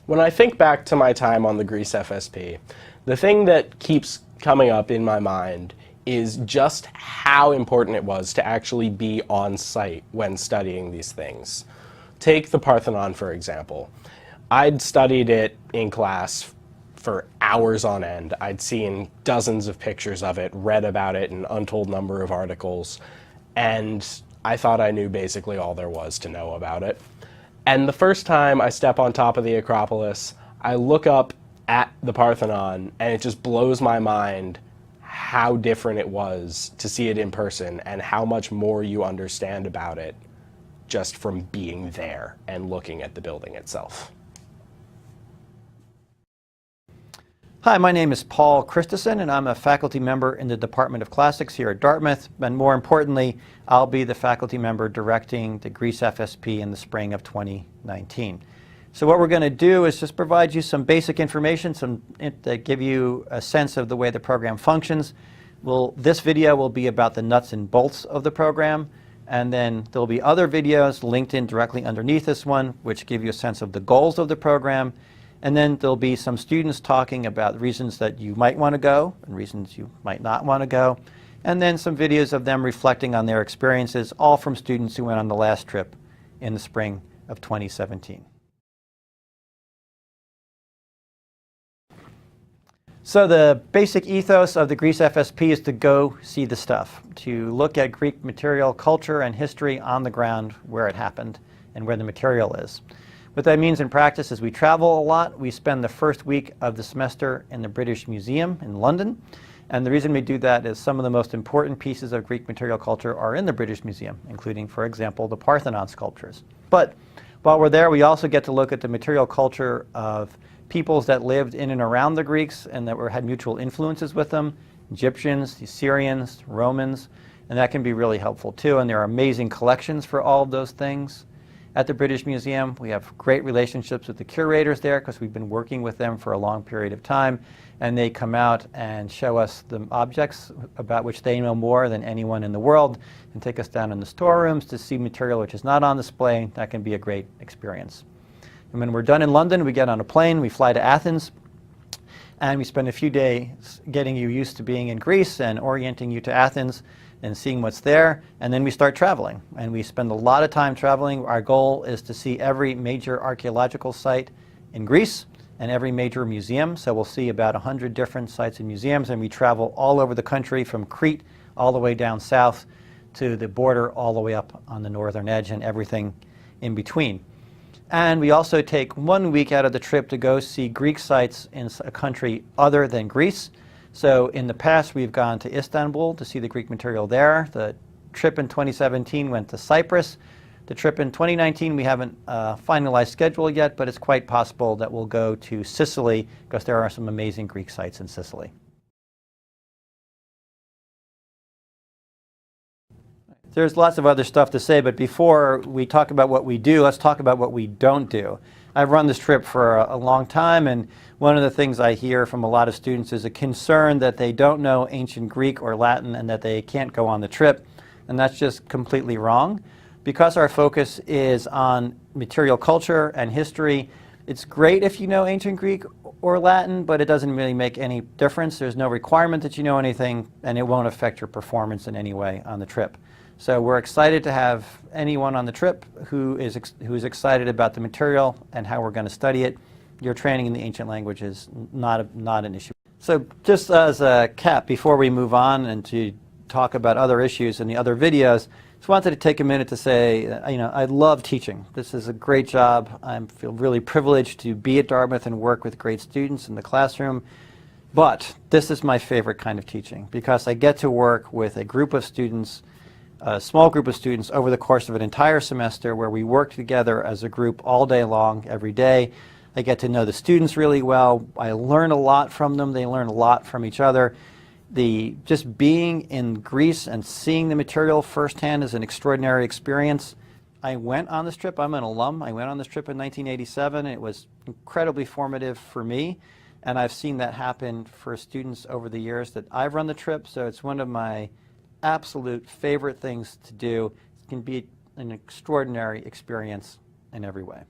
When I think back to my time on the Greece FSP, the thing that keeps coming up in my mind is just how important it was to actually be on site when studying these things. Take the Parthenon, for example. I'd studied it in class for hours on end. I'd seen dozens of pictures of it, read about it in an untold number of articles, and I thought I knew basically all there was to know about it. And the first time I step on top of the Acropolis, I look up at the Parthenon, and it just blows my mind how different it was to see it in person and how much more you understand about it just from being there and looking at the building itself. Hi, my name is Paul Christensen, and I'm a faculty member in the Department of Classics here at Dartmouth. And more importantly, I'll be the faculty member directing the Greece FSP in the spring of 2019. So what we're going to do is just provide you some basic information, that give you a sense of the way the program functions. This video will be about the nuts and bolts of the program, and then there'll be other videos linked in directly underneath this one, which give you a sense of the goals of the program. And then there'll be some students talking about reasons that you might want to go and reasons you might not want to go. And then some videos of them reflecting on their experiences, all from students who went on the last trip in the spring of 2017. So the basic ethos of the Greece FSP is to go see the stuff, to look at Greek material, culture, and history on the ground where it happened and where the material is. What that means in practice is we travel a lot. We spend the first week of the semester in the British Museum in London. And the reason we do that is some of the most important pieces of Greek material culture are in the British Museum, including, for example, the Parthenon sculptures. But while we're there, we also get to look at the material culture of peoples that lived in and around the Greeks and that had mutual influences with them, Egyptians, the Syrians, Romans, and that can be really helpful too. And there are amazing collections for all of those things. At the British Museum, we have great relationships with the curators there because we've been working with them for a long period of time, and they come out and show us the objects about which they know more than anyone in the world and take us down in the storerooms to see material which is not on display. That can be a great experience. And when we're done in London, we get on a plane, we fly to Athens, and we spend a few days getting you used to being in Greece and orienting you to Athens and seeing what's there, and then we start traveling. And we spend a lot of time traveling. Our goal is to see every major archaeological site in Greece and every major museum. So we'll see about 100 different sites and museums, and we travel all over the country from Crete all the way down south to the border all the way up on the northern edge and everything in between. And we also take 1 week out of the trip to go see Greek sites in a country other than Greece. So in the past, we've gone to Istanbul to see the Greek material there. The trip in 2017 went to Cyprus. The trip in 2019, we haven't finalized schedule yet, but it's quite possible that we'll go to Sicily because there are some amazing Greek sites in Sicily. There's lots of other stuff to say, but before we talk about what we do, let's talk about what we don't do. I've run this trip for a long time, and one of the things I hear from a lot of students is a concern that they don't know ancient Greek or Latin and that they can't go on the trip, and that's just completely wrong. Because our focus is on material culture and history, it's great if you know ancient Greek or Latin, but it doesn't really make any difference. There's no requirement that you know anything, and it won't affect your performance in any way on the trip. So we're excited to have anyone on the trip who is excited about the material and how we're going to study it. Your training in the ancient language is not an issue. So just as a cap, before we move on and to talk about other issues in the other videos, just wanted to take a minute to say, I love teaching. This is a great job. I feel really privileged to be at Dartmouth and work with great students in the classroom. But this is my favorite kind of teaching because I get to work with a group of students, a small group of students over the course of an entire semester where we work together as a group all day long, every day. I get to know the students really well. I learn a lot from them. They learn a lot from each other. Just being in Greece and seeing the material firsthand is an extraordinary experience. I went on this trip. I'm an alum. I went on this trip in 1987. It was incredibly formative for me, and I've seen that happen for students over the years that I've run the trip, so it's one of my absolute favorite things to do. It can be an extraordinary experience in every way.